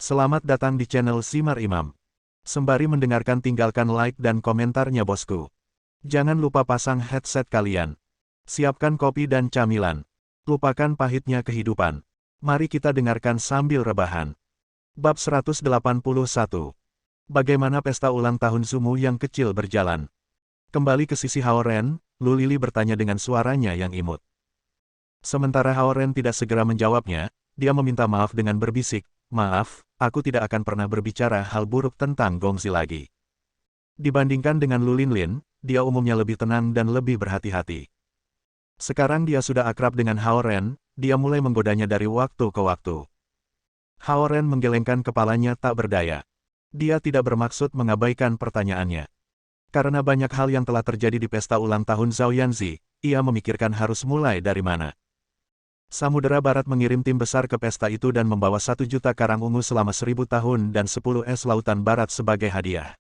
Selamat datang di channel Simar Imam. Sembari mendengarkan tinggalkan like dan komentarnya bosku. Jangan lupa pasang headset kalian. Siapkan kopi dan camilan. Lupakan pahitnya kehidupan. Mari kita dengarkan sambil rebahan. Bab 181. Bagaimana pesta ulang tahun Zumu yang kecil berjalan? Kembali ke sisi Haoren, Lu Lili bertanya dengan suaranya yang imut. Sementara Haoren tidak segera menjawabnya, dia meminta maaf dengan berbisik, "Maaf, aku tidak akan pernah berbicara hal buruk tentang Gongzi lagi." Dibandingkan dengan Lu Linlin, dia umumnya lebih tenang dan lebih berhati-hati. Sekarang dia sudah akrab dengan Haoren, dia mulai menggodanya dari waktu ke waktu. Haoren menggelengkan kepalanya tak berdaya. Dia tidak bermaksud mengabaikan pertanyaannya. Karena banyak hal yang telah terjadi di pesta ulang tahun Zhao Yanzi, ia memikirkan harus mulai dari mana. Samudera Barat mengirim tim besar ke pesta itu dan membawa 1 juta karang ungu selama 1000 tahun dan 10 es lautan barat sebagai hadiah.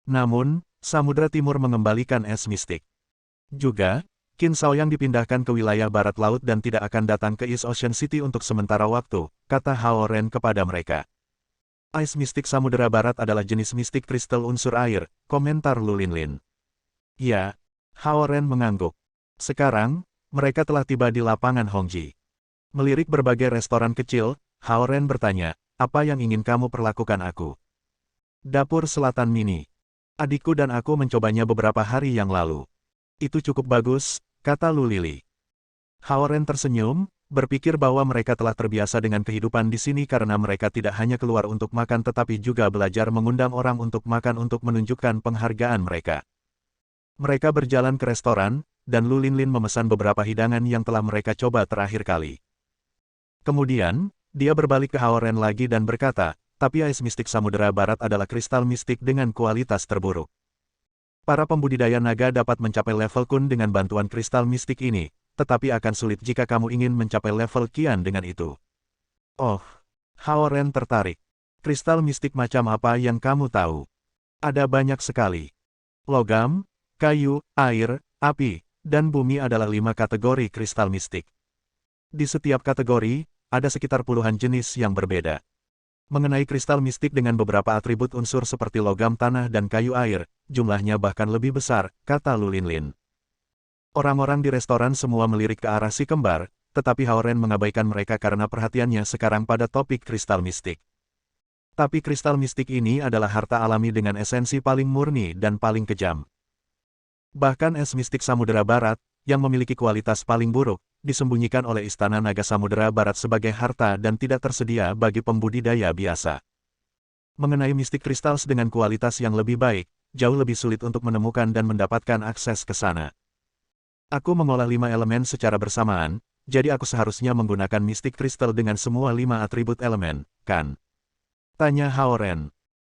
Namun, Samudera Timur mengembalikan es mistik. Juga, Qin Shaoyang dipindahkan ke wilayah barat laut dan tidak akan datang ke East Ocean City untuk sementara waktu, kata Haoren kepada mereka. Es mistik Samudera Barat adalah jenis mistik kristal unsur air, komentar Lu Linlin. Ya, Haoren mengangguk. Sekarang, mereka telah tiba di lapangan Hongji. Melirik berbagai restoran kecil, Haoren bertanya, "Apa yang ingin kamu perlakukan aku?" "Dapur Selatan Mini. Adikku dan aku mencobanya beberapa hari yang lalu. Itu cukup bagus," kata Lu Lili. Haoren tersenyum, berpikir bahwa mereka telah terbiasa dengan kehidupan di sini karena mereka tidak hanya keluar untuk makan tetapi juga belajar mengundang orang untuk makan untuk menunjukkan penghargaan mereka. Mereka berjalan ke restoran, dan Lu Linlin memesan beberapa hidangan yang telah mereka coba terakhir kali. Kemudian, dia berbalik ke Haoren lagi dan berkata, "Tapi es mistik Samudera Barat adalah kristal mistik dengan kualitas terburuk. Para pembudidaya naga dapat mencapai level Kun dengan bantuan kristal mistik ini, tetapi akan sulit jika kamu ingin mencapai level Qian dengan itu." "Oh." Haoren tertarik. "Kristal mistik macam apa yang kamu tahu?" "Ada banyak sekali. Logam, kayu, air, api, dan bumi adalah 5 kategori kristal mistik. Di setiap kategori, ada sekitar puluhan jenis yang berbeda. Mengenai kristal mistik dengan beberapa atribut unsur seperti logam tanah dan kayu air, jumlahnya bahkan lebih besar," kata Lu Linlin. Orang-orang di restoran semua melirik ke arah si kembar, tetapi Haoren mengabaikan mereka karena perhatiannya sekarang pada topik kristal mistik. Tapi kristal mistik ini adalah harta alami dengan esensi paling murni dan paling kejam. Bahkan es mistik Samudera Barat, yang memiliki kualitas paling buruk, disembunyikan oleh Istana Naga Samudera Barat sebagai harta dan tidak tersedia bagi pembudidaya biasa. Mengenai mistik kristal dengan kualitas yang lebih baik, jauh lebih sulit untuk menemukan dan mendapatkan akses ke sana. Aku mengolah 5 elemen secara bersamaan, jadi aku seharusnya menggunakan mistik kristal dengan semua 5 atribut elemen, kan? Tanya Haoren.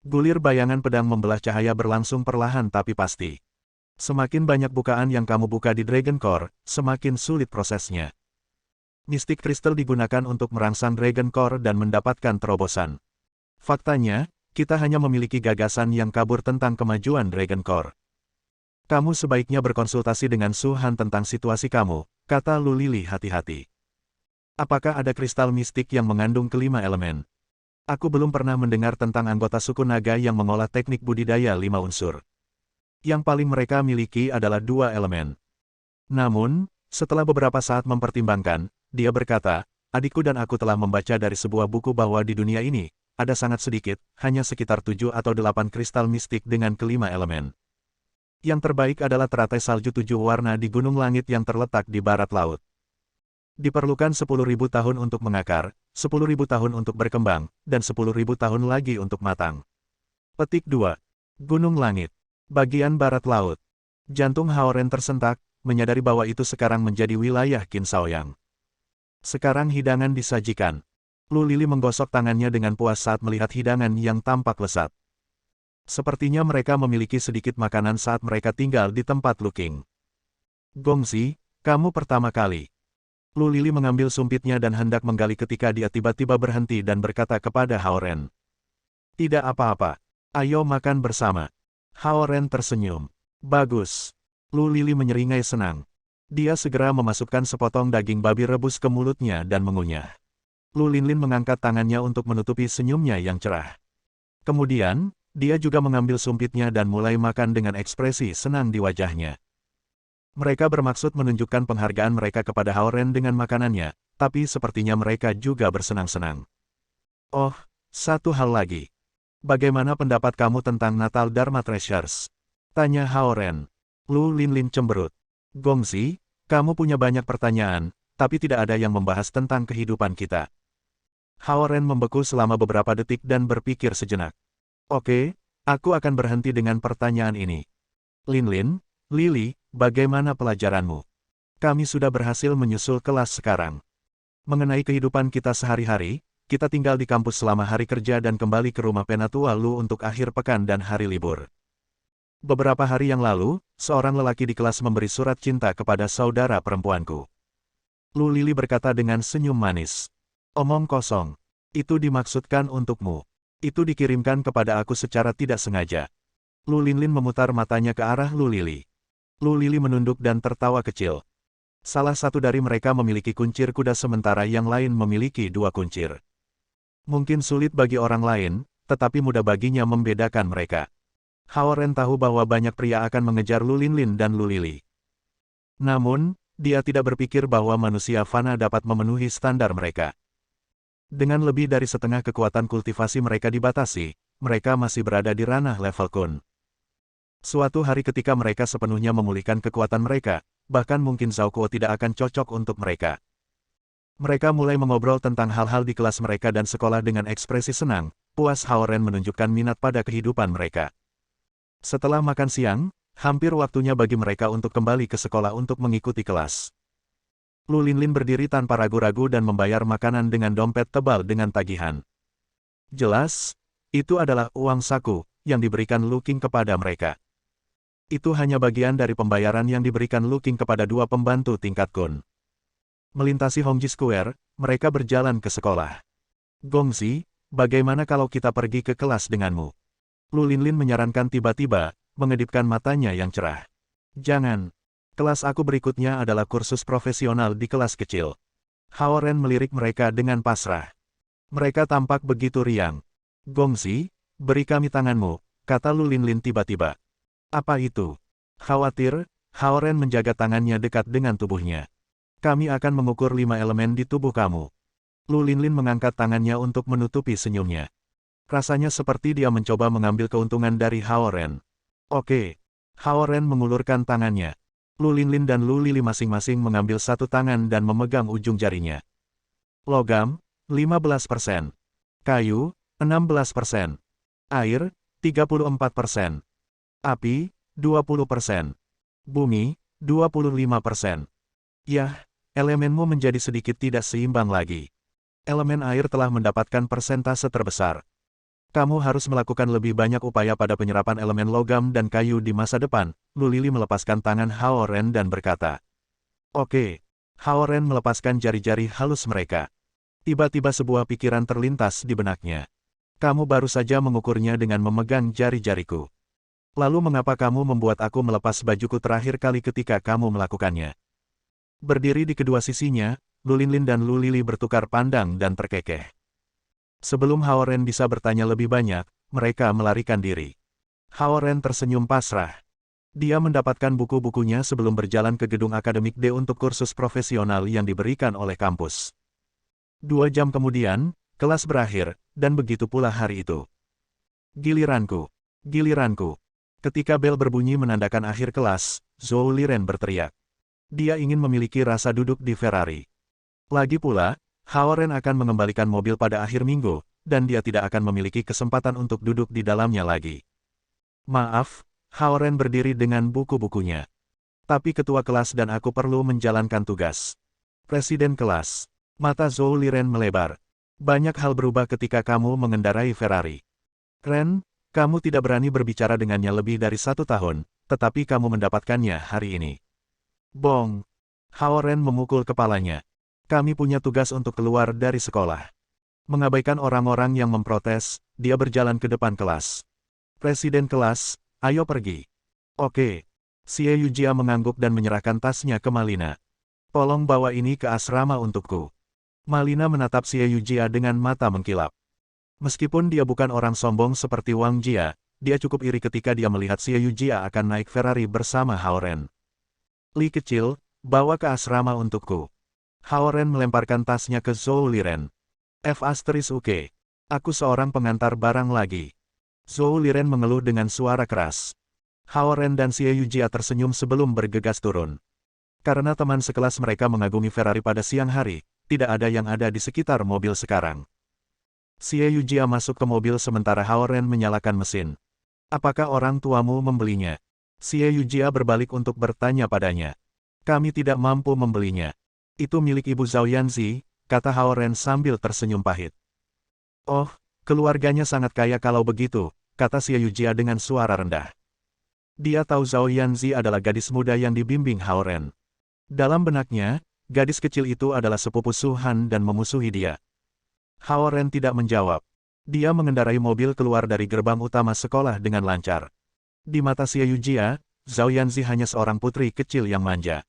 Gulir bayangan pedang membelah cahaya berlangsung perlahan tapi pasti. Semakin banyak bukaan yang kamu buka di Dragon Core, semakin sulit prosesnya. Mistik kristal digunakan untuk merangsang Dragon Core dan mendapatkan terobosan. Faktanya, kita hanya memiliki gagasan yang kabur tentang kemajuan Dragon Core. Kamu sebaiknya berkonsultasi dengan Su Han tentang situasi kamu, kata Lu Lili hati-hati. Apakah ada kristal mistik yang mengandung kelima elemen? Aku belum pernah mendengar tentang anggota suku naga yang mengolah teknik budidaya 5 unsur. Yang paling mereka miliki adalah 2 elemen. Namun, setelah beberapa saat mempertimbangkan, dia berkata, "Adikku dan aku telah membaca dari sebuah buku bahwa di dunia ini, ada sangat sedikit, hanya sekitar 7 atau 8 kristal mistik dengan kelima elemen. Yang terbaik adalah teratai salju 7 warna di gunung langit yang terletak di barat laut. Diperlukan 10.000 tahun untuk mengakar, 10.000 tahun untuk berkembang, dan 10.000 tahun lagi untuk matang." Petik 2. Gunung Langit. Bagian barat laut. Jantung Haoren tersentak, menyadari bahwa itu sekarang menjadi wilayah Qin Shaoyang. Sekarang hidangan disajikan. Lu Lili menggosok tangannya dengan puas saat melihat hidangan yang tampak lezat. Sepertinya mereka memiliki sedikit makanan saat mereka tinggal di tempat Lu King. "Gongzi, kamu pertama kali." Lu Lili mengambil sumpitnya dan hendak menggali ketika dia tiba-tiba berhenti dan berkata kepada Haoren. "Tidak apa-apa. Ayo makan bersama." Haoren tersenyum. "Bagus." Lu Lili menyeringai senang. Dia segera memasukkan sepotong daging babi rebus ke mulutnya dan mengunyah. Lu Linlin mengangkat tangannya untuk menutupi senyumnya yang cerah. Kemudian, dia juga mengambil sumpitnya dan mulai makan dengan ekspresi senang di wajahnya. Mereka bermaksud menunjukkan penghargaan mereka kepada Haoren dengan makanannya, tapi sepertinya mereka juga bersenang-senang. Oh, satu hal lagi. Bagaimana pendapat kamu tentang Natal Dharma Treasures? Tanya Haoren. Lu Linlin cemberut. Gongxi, kamu punya banyak pertanyaan, tapi tidak ada yang membahas tentang kehidupan kita. Haoren membeku selama beberapa detik dan berpikir sejenak. Oke, aku akan berhenti dengan pertanyaan ini. Linlin, Lily, bagaimana pelajaranmu? Kami sudah berhasil menyusul kelas sekarang. Mengenai kehidupan kita sehari-hari, kita tinggal di kampus selama hari kerja dan kembali ke rumah Penatua Lu untuk akhir pekan dan hari libur. Beberapa hari yang lalu, seorang lelaki di kelas memberi surat cinta kepada saudara perempuanku. Lu Lily berkata dengan senyum manis. Omong kosong. Itu dimaksudkan untukmu. Itu dikirimkan kepada aku secara tidak sengaja. Lu Linlin memutar matanya ke arah Lu Lily. Lu Lily menunduk dan tertawa kecil. Salah satu dari mereka memiliki kuncir kuda sementara yang lain memiliki 2 kuncir. Mungkin sulit bagi orang lain, tetapi mudah baginya membedakan mereka. Haoren tahu bahwa banyak pria akan mengejar Lu Linlin dan Lu Lily. Namun, dia tidak berpikir bahwa manusia fana dapat memenuhi standar mereka. Dengan lebih dari setengah kekuatan kultivasi mereka dibatasi, mereka masih berada di ranah level kun. Suatu hari ketika mereka sepenuhnya memulihkan kekuatan mereka, bahkan mungkin Zhao Kuo tidak akan cocok untuk mereka. Mereka mulai mengobrol tentang hal-hal di kelas mereka dan sekolah dengan ekspresi senang, puas. Haoren menunjukkan minat pada kehidupan mereka. Setelah makan siang, hampir waktunya bagi mereka untuk kembali ke sekolah untuk mengikuti kelas. Lu Linlin berdiri tanpa ragu-ragu dan membayar makanan dengan dompet tebal dengan tagihan. Jelas, itu adalah uang saku yang diberikan Lu Qing kepada mereka. Itu hanya bagian dari pembayaran yang diberikan Lu Qing kepada 2 pembantu tingkat kun. Melintasi Hongji Square, mereka berjalan ke sekolah. Gongxi, bagaimana kalau kita pergi ke kelas denganmu? Lu Linlin menyarankan tiba-tiba, mengedipkan matanya yang cerah. Jangan. Kelas aku berikutnya adalah kursus profesional di kelas kecil. Haoren melirik mereka dengan pasrah. Mereka tampak begitu riang. Gongxi, beri kami tanganmu, kata Lu Linlin tiba-tiba. Apa itu? Khawatir, Haoren menjaga tangannya dekat dengan tubuhnya. Kami akan mengukur 5 elemen di tubuh kamu. Lu Linlin mengangkat tangannya untuk menutupi senyumnya. Rasanya seperti dia mencoba mengambil keuntungan dari Haoren. Oke. Haoren mengulurkan tangannya. Lu Linlin dan Lu Lily masing-masing mengambil satu tangan dan memegang ujung jarinya. Logam, 15%. Kayu, 16%. Air, 34%. Api, 20%. Bumi, 25%. Yah, elemenmu menjadi sedikit tidak seimbang lagi. Elemen air telah mendapatkan persentase terbesar. Kamu harus melakukan lebih banyak upaya pada penyerapan elemen logam dan kayu di masa depan. Lu Lily melepaskan tangan Haoren dan berkata. Oke. Haoren melepaskan jari-jari halus mereka. Tiba-tiba sebuah pikiran terlintas di benaknya. Kamu baru saja mengukurnya dengan memegang jari-jariku. Lalu mengapa kamu membuat aku melepas bajuku terakhir kali ketika kamu melakukannya? Berdiri di kedua sisinya, Lu Linlin dan Lu Lily bertukar pandang dan terkekeh. Sebelum Haoren bisa bertanya lebih banyak, mereka melarikan diri. Haoren tersenyum pasrah. Dia mendapatkan buku-bukunya sebelum berjalan ke gedung akademik D untuk kursus profesional yang diberikan oleh kampus. 2 jam kemudian, kelas berakhir, dan begitu pula hari itu. Giliranku. Giliranku. Ketika bel berbunyi menandakan akhir kelas, Zhou Liren berteriak. Dia ingin memiliki rasa duduk di Ferrari. Lagi pula, Haoren akan mengembalikan mobil pada akhir minggu, dan dia tidak akan memiliki kesempatan untuk duduk di dalamnya lagi. Maaf, Haoren berdiri dengan buku-bukunya. Tapi ketua kelas dan aku perlu menjalankan tugas. Presiden kelas. Mata Zhou Liren melebar. Banyak hal berubah ketika kamu mengendarai Ferrari. Ren, kamu tidak berani berbicara dengannya lebih dari 1 tahun, tetapi kamu mendapatkannya hari ini. Bong. Haoren memukul kepalanya. Kami punya tugas untuk keluar dari sekolah. Mengabaikan orang-orang yang memprotes, dia berjalan ke depan kelas. Presiden kelas, ayo pergi. Oke. Xie Yujia mengangguk dan menyerahkan tasnya ke Malina. Tolong bawa ini ke asrama untukku. Malina menatap Xie Yujia dengan mata mengkilap. Meskipun dia bukan orang sombong seperti Wang Jia, dia cukup iri ketika dia melihat Xie Yujia akan naik Ferrari bersama Hao Ren. Li kecil, bawa ke asrama untukku. Hao Ren melemparkan tasnya ke Zhou Liren. F*UK. Aku seorang pengantar barang lagi. Zhou Liren mengeluh dengan suara keras. Hao Ren dan Xie Yujia tersenyum sebelum bergegas turun. Karena teman sekelas mereka mengagumi Ferrari pada siang hari, tidak ada yang ada di sekitar mobil sekarang. Xie Yujia masuk ke mobil sementara Hao Ren menyalakan mesin. Apakah orang tuamu membelinya? Xie Yujia berbalik untuk bertanya padanya. Kami tidak mampu membelinya. Itu milik Ibu Zhao Yanzi, kata Hao Ren sambil tersenyum pahit. Oh, keluarganya sangat kaya kalau begitu, kata Xie Yujia dengan suara rendah. Dia tahu Zhao Yanzi adalah gadis muda yang dibimbing Hao Ren. Dalam benaknya, gadis kecil itu adalah sepupu Su Han dan memusuhi dia. Hao Ren tidak menjawab. Dia mengendarai mobil keluar dari gerbang utama sekolah dengan lancar. Di mata Xie Yujia, Zhao Yanzi hanya seorang putri kecil yang manja.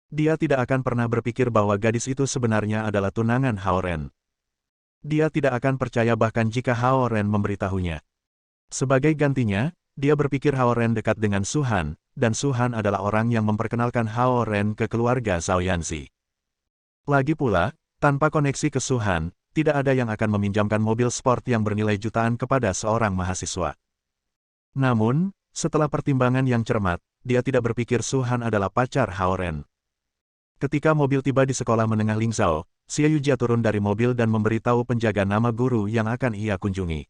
Dia tidak akan pernah berpikir bahwa gadis itu sebenarnya adalah tunangan Hao Ren. Dia tidak akan percaya bahkan jika Hao Ren memberitahunya. Sebagai gantinya, dia berpikir Hao Ren dekat dengan Su Han, dan Su Han adalah orang yang memperkenalkan Hao Ren ke keluarga Zhao Yanzi. Lagi pula, tanpa koneksi ke Su Han, tidak ada yang akan meminjamkan mobil sport yang bernilai jutaan kepada seorang mahasiswa. Namun, setelah pertimbangan yang cermat, dia tidak berpikir Su Han adalah pacar Hao Ren. Ketika mobil tiba di sekolah menengah Lingzhou, Xie Yujia turun dari mobil dan memberitahu penjaga nama guru yang akan ia kunjungi.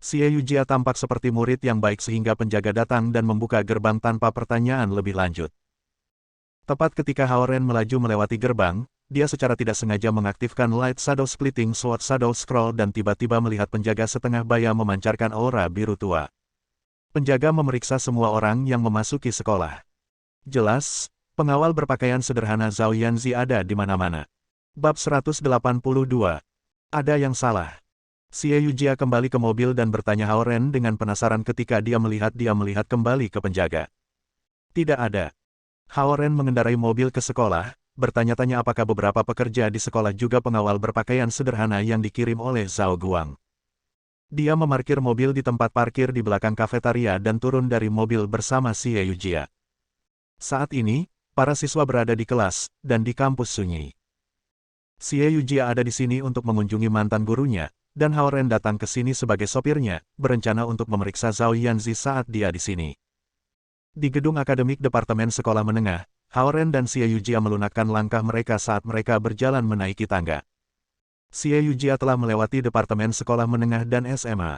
Xie Yujia tampak seperti murid yang baik sehingga penjaga datang dan membuka gerbang tanpa pertanyaan lebih lanjut. Tepat ketika Hao Ren melaju melewati gerbang, dia secara tidak sengaja mengaktifkan Light Shadow Splitting Sword Shadow Scroll dan tiba-tiba melihat penjaga setengah baya memancarkan aura biru tua. Penjaga memeriksa semua orang yang memasuki sekolah. Jelas, pengawal berpakaian sederhana Zhao Yanzi ada di mana-mana. Bab 182. Ada yang salah. Xie Yujia kembali ke mobil dan bertanya Hao Ren dengan penasaran ketika dia melihat kembali ke penjaga. Tidak ada. Hao Ren mengendarai mobil ke sekolah, bertanya-tanya apakah beberapa pekerja di sekolah juga pengawal berpakaian sederhana yang dikirim oleh Zhao Guang. Dia memarkir mobil di tempat parkir di belakang kafetaria dan turun dari mobil bersama Xie Yujia. Saat ini, para siswa berada di kelas, dan di kampus sunyi. Xie Yujia ada di sini untuk mengunjungi mantan gurunya, dan Hao Ren datang ke sini sebagai sopirnya, berencana untuk memeriksa Zhao Yanzi saat dia di sini. Di gedung akademik Departemen Sekolah Menengah, Hao Ren dan Xie Yujia melunakkan langkah mereka saat mereka berjalan menaiki tangga. Xie Yujia telah melewati Departemen Sekolah Menengah dan SMA.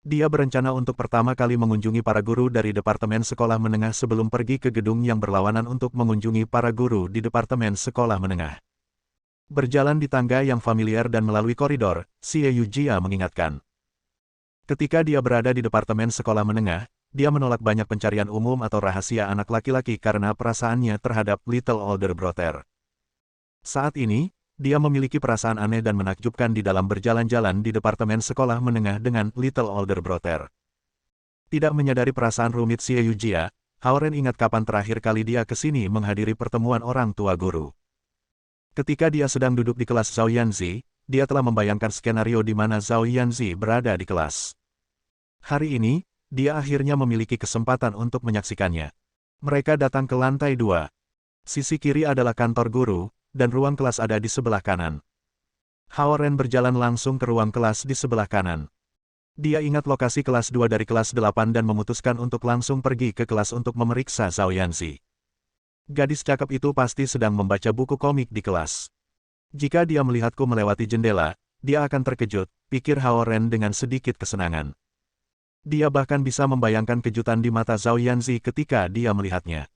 Dia berencana untuk pertama kali mengunjungi para guru dari Departemen Sekolah Menengah sebelum pergi ke gedung yang berlawanan untuk mengunjungi para guru di Departemen Sekolah Menengah. Berjalan di tangga yang familiar dan melalui koridor, Xie Yujia mengingatkan. Ketika dia berada di Departemen Sekolah Menengah, dia menolak banyak pencarian umum atau rahasia anak laki-laki karena perasaannya terhadap Little Older Brother. Saat ini, dia memiliki perasaan aneh dan menakjubkan di dalam berjalan-jalan di Departemen Sekolah Menengah dengan Little Older Brother. Tidak menyadari perasaan rumit Xie Yujia, Hao Ren ingat kapan terakhir kali dia ke sini menghadiri pertemuan orang tua guru. Ketika dia sedang duduk di kelas Zhao Yanzi, dia telah membayangkan skenario di mana Zhao Yanzi berada di kelas. Hari ini, dia akhirnya memiliki kesempatan untuk menyaksikannya. Mereka datang ke lantai 2. Sisi kiri adalah kantor guru, dan ruang kelas ada di sebelah kanan. Hao Ren berjalan langsung ke ruang kelas di sebelah kanan. Dia ingat lokasi kelas 2 dari kelas 8 dan memutuskan untuk langsung pergi ke kelas untuk memeriksa Zhao Yanzi. Gadis cakep itu pasti sedang membaca buku komik di kelas. Jika dia melihatku melewati jendela, dia akan terkejut, pikir Hao Ren dengan sedikit kesenangan. Dia bahkan bisa membayangkan kejutan di mata Zhao Yanzi ketika dia melihatnya.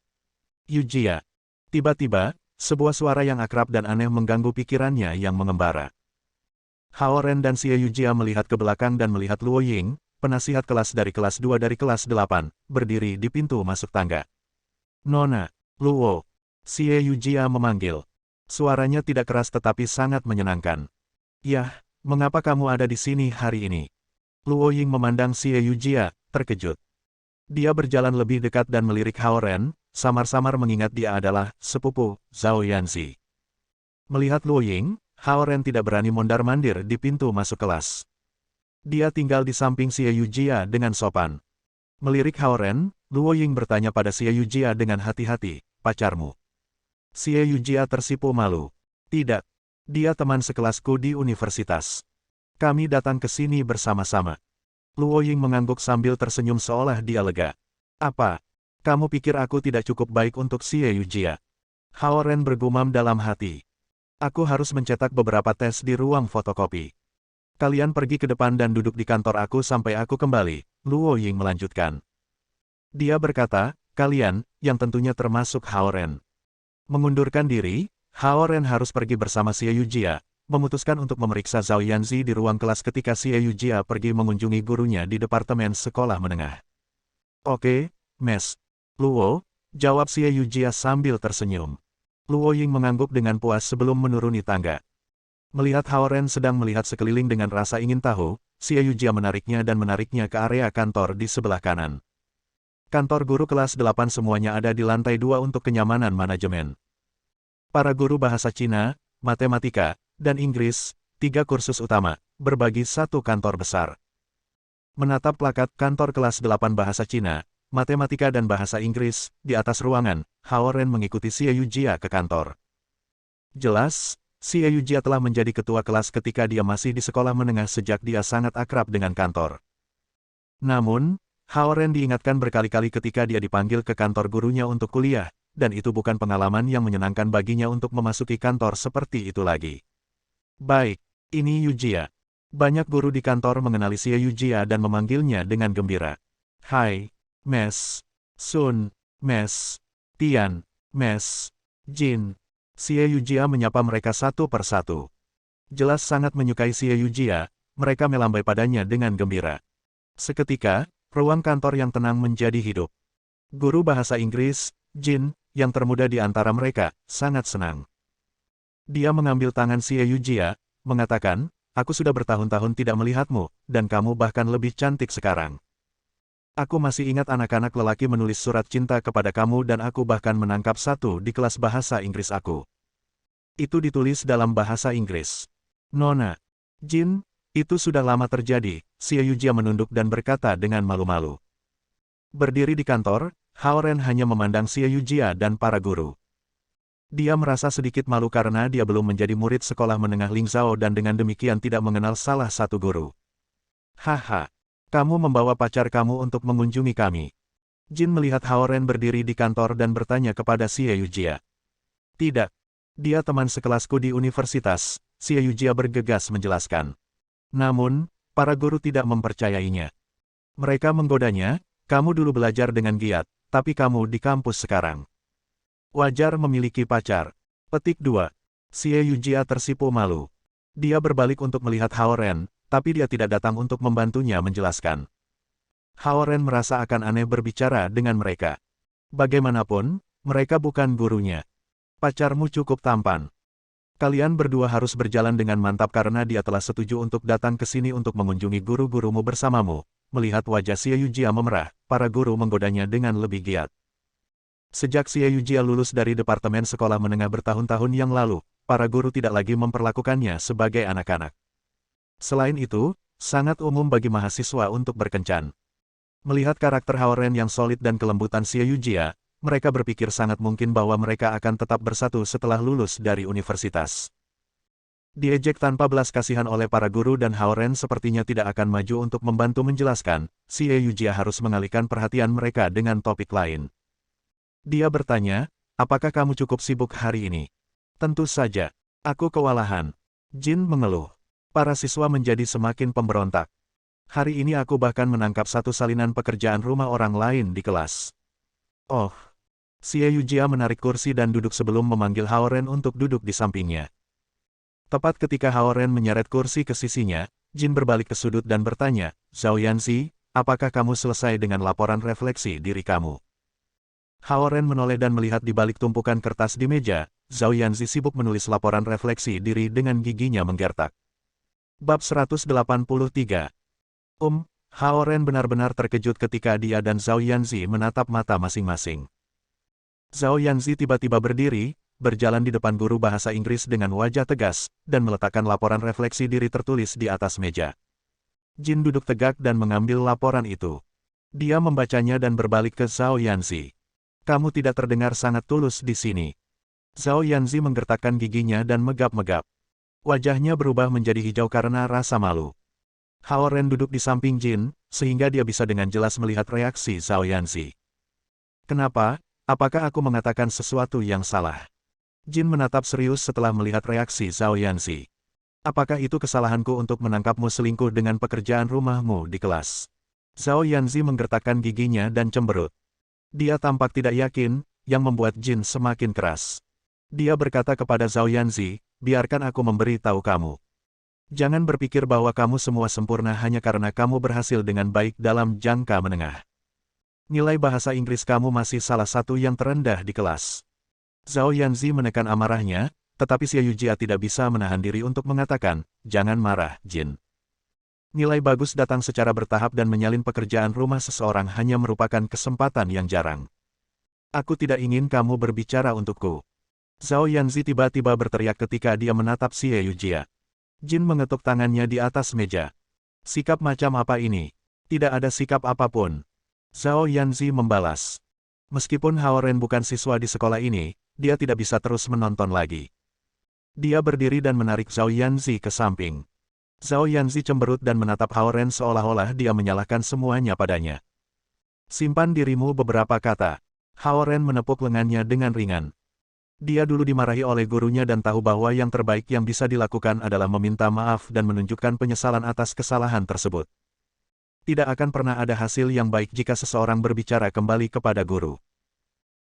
Yujia. Tiba-tiba, sebuah suara yang akrab dan aneh mengganggu pikirannya yang mengembara. Hao Ren dan Xie Yujia melihat ke belakang dan melihat Luo Ying, penasihat kelas dari kelas 2 dari kelas 8, berdiri di pintu masuk tangga. Nona, Luo. Xie Yujia memanggil. Suaranya tidak keras tetapi sangat menyenangkan. Yah, mengapa kamu ada di sini hari ini? Luo Ying memandang Xie Yujia, terkejut. Dia berjalan lebih dekat dan melirik Hao Ren, samar-samar mengingat dia adalah sepupu Zhao Yanzi. Melihat Luo Ying, Hao Ren tidak berani mondar-mandir di pintu masuk kelas. Dia tinggal di samping Xie Yujia dengan sopan. Melirik Hao Ren, Luo Ying bertanya pada Xie Yujia dengan hati-hati, pacarmu. Xie Yujia tersipu malu. Tidak. Dia teman sekelasku di universitas. Kami datang ke sini bersama-sama. Luo Ying mengangguk sambil tersenyum seolah dia lega. Apa? Kamu pikir aku tidak cukup baik untuk Xie Yujia? Hao Ren bergumam dalam hati. Aku harus mencetak beberapa tes di ruang fotokopi. Kalian pergi ke depan dan duduk di kantor aku sampai aku kembali, Luo Ying melanjutkan. Dia berkata, kalian, yang tentunya termasuk Hao Ren. Mengundurkan diri, Hao Ren harus pergi bersama Xie Yujia, memutuskan untuk memeriksa Zhao Yanzi di ruang kelas ketika Xie Yujia pergi mengunjungi gurunya di departemen sekolah menengah. Oke, Mes. Luo, jawab Xie Yujia sambil tersenyum. Luo Ying mengangguk dengan puas sebelum menuruni tangga. Melihat Hao Ren sedang melihat sekeliling dengan rasa ingin tahu, Xie Yujia menariknya dan menariknya ke area kantor di sebelah kanan. Kantor guru kelas 8 semuanya ada di lantai 2 untuk kenyamanan manajemen. Para guru bahasa Cina, matematika, dan Inggris, 3 kursus utama, berbagi satu kantor besar. Menatap plakat kantor kelas 8 bahasa Cina, matematika dan bahasa Inggris, di atas ruangan, Hao Ren mengikuti Xie Yujia ke kantor. Jelas, Xie Yujia telah menjadi ketua kelas ketika dia masih di sekolah menengah sejak dia sangat akrab dengan kantor. Namun, Hao Ren diingatkan berkali-kali ketika dia dipanggil ke kantor gurunya untuk kuliah, dan itu bukan pengalaman yang menyenangkan baginya untuk memasuki kantor seperti itu lagi. Baik, ini Yujia. Banyak guru di kantor mengenali Xie Yujia dan memanggilnya dengan gembira. Hai, Mes, Sun, Mes, Tian, Mes, Jin. Xie Yujia menyapa mereka satu persatu. Jelas sangat menyukai Xie Yujia, mereka melambai padanya dengan gembira. Seketika, ruang kantor yang tenang menjadi hidup. Guru bahasa Inggris, Jin, yang termuda di antara mereka, sangat senang. Dia mengambil tangan Xie Yujia, mengatakan, aku sudah bertahun-tahun tidak melihatmu, dan kamu bahkan lebih cantik sekarang. Aku masih ingat anak-anak lelaki menulis surat cinta kepada kamu dan aku bahkan menangkap satu di kelas bahasa Inggris aku. Itu ditulis dalam bahasa Inggris. Nona. Jin, itu sudah lama terjadi, Xie Yujia menunduk dan berkata dengan malu-malu. Berdiri di kantor, Hao Ren hanya memandang Xie Yujia dan para guru. Dia merasa sedikit malu karena dia belum menjadi murid sekolah menengah Lingzhao dan dengan demikian tidak mengenal salah satu guru. Haha. Kamu membawa pacar kamu untuk mengunjungi kami. Jin melihat Hao Ren berdiri di kantor dan bertanya kepada Xie Yujia. Tidak. Dia teman sekelasku di universitas, Xie Yujia bergegas menjelaskan. Namun, para guru tidak mempercayainya. Mereka menggodanya, kamu dulu belajar dengan giat, tapi kamu di kampus sekarang. Wajar memiliki pacar. Petik 2. Xie Yujia tersipu malu. Dia berbalik untuk melihat Hao Ren, tapi dia tidak datang untuk membantunya menjelaskan. Hao Ren merasa akan aneh berbicara dengan mereka. Bagaimanapun, mereka bukan gurunya. Pacarmu cukup tampan. Kalian berdua harus berjalan dengan mantap karena dia telah setuju untuk datang ke sini untuk mengunjungi guru-gurumu bersamamu. Melihat wajah Xie Yujia memerah, para guru menggodanya dengan lebih giat. Sejak Xie Yujia lulus dari departemen sekolah menengah bertahun-tahun yang lalu, para guru tidak lagi memperlakukannya sebagai anak-anak. Selain itu, sangat umum bagi mahasiswa untuk berkencan. Melihat karakter Hao Ren yang solid dan kelembutan Xie Yujia, mereka berpikir sangat mungkin bahwa mereka akan tetap bersatu setelah lulus dari universitas. Diejek tanpa belas kasihan oleh para guru dan Hao Ren sepertinya tidak akan maju untuk membantu menjelaskan, Xie Yujia harus mengalihkan perhatian mereka dengan topik lain. Dia bertanya, apakah kamu cukup sibuk hari ini? Tentu saja, aku kewalahan. Jin mengeluh. Para siswa menjadi semakin pemberontak. Hari ini aku bahkan menangkap satu salinan pekerjaan rumah orang lain di kelas. Oh. Xie Yujia menarik kursi dan duduk sebelum memanggil Hao Ren untuk duduk di sampingnya. Tepat ketika Hao Ren menyeret kursi ke sisinya, Jin berbalik ke sudut dan bertanya, Zhao Yanzi, apakah kamu selesai dengan laporan refleksi diri kamu? Hao Ren menoleh dan melihat di balik tumpukan kertas di meja, Zhao Yanzi sibuk menulis laporan refleksi diri dengan giginya menggertak. Bab 183. Hao Ren benar-benar terkejut ketika dia dan Zhao Yanzi menatap mata masing-masing. Zhao Yanzi tiba-tiba berdiri, berjalan di depan guru bahasa Inggris dengan wajah tegas, dan meletakkan laporan refleksi diri tertulis di atas meja. Jin duduk tegak dan mengambil laporan itu. Dia membacanya dan berbalik ke Zhao Yanzi. Kamu tidak terdengar sangat tulus di sini. Zhao Yanzi menggertakkan giginya dan megap-megap. Wajahnya berubah menjadi hijau karena rasa malu. Hao Ren duduk di samping Jin, sehingga dia bisa dengan jelas melihat reaksi Zhao Yanzi. Kenapa? Apakah aku mengatakan sesuatu yang salah? Jin menatap serius setelah melihat reaksi Zhao Yanzi. Apakah itu kesalahanku untuk menangkapmu selingkuh dengan pekerjaan rumahmu di kelas? Zhao Yanzi menggertakkan giginya dan cemberut. Dia tampak tidak yakin, yang membuat Jin semakin keras. Dia berkata kepada Zhao Yanzi, biarkan aku memberi tahu kamu. Jangan berpikir bahwa kamu semua sempurna hanya karena kamu berhasil dengan baik dalam jangka menengah. Nilai bahasa Inggris kamu masih salah satu yang terendah di kelas. Zhao Yanzi menekan amarahnya, tetapi Xie Yujia tidak bisa menahan diri untuk mengatakan, jangan marah, Jin. Nilai bagus datang secara bertahap dan menyalin pekerjaan rumah seseorang hanya merupakan kesempatan yang jarang. Aku tidak ingin kamu berbicara untukku. Zhao Yanzi tiba-tiba berteriak ketika dia menatap Xie Yujia. Jin mengetuk tangannya di atas meja. Sikap macam apa ini? Tidak ada sikap apapun. Zhao Yanzi membalas. Meskipun Hao Ren bukan siswa di sekolah ini, dia tidak bisa terus menonton lagi. Dia berdiri dan menarik Zhao Yanzi ke samping. Zhao Yanzi cemberut dan menatap Hao Ren seolah-olah dia menyalahkan semuanya padanya. Simpan dirimu beberapa kata. Hao Ren menepuk lengannya dengan ringan. Dia dulu dimarahi oleh gurunya dan tahu bahwa yang terbaik yang bisa dilakukan adalah meminta maaf dan menunjukkan penyesalan atas kesalahan tersebut. Tidak akan pernah ada hasil yang baik jika seseorang berbicara kembali kepada guru.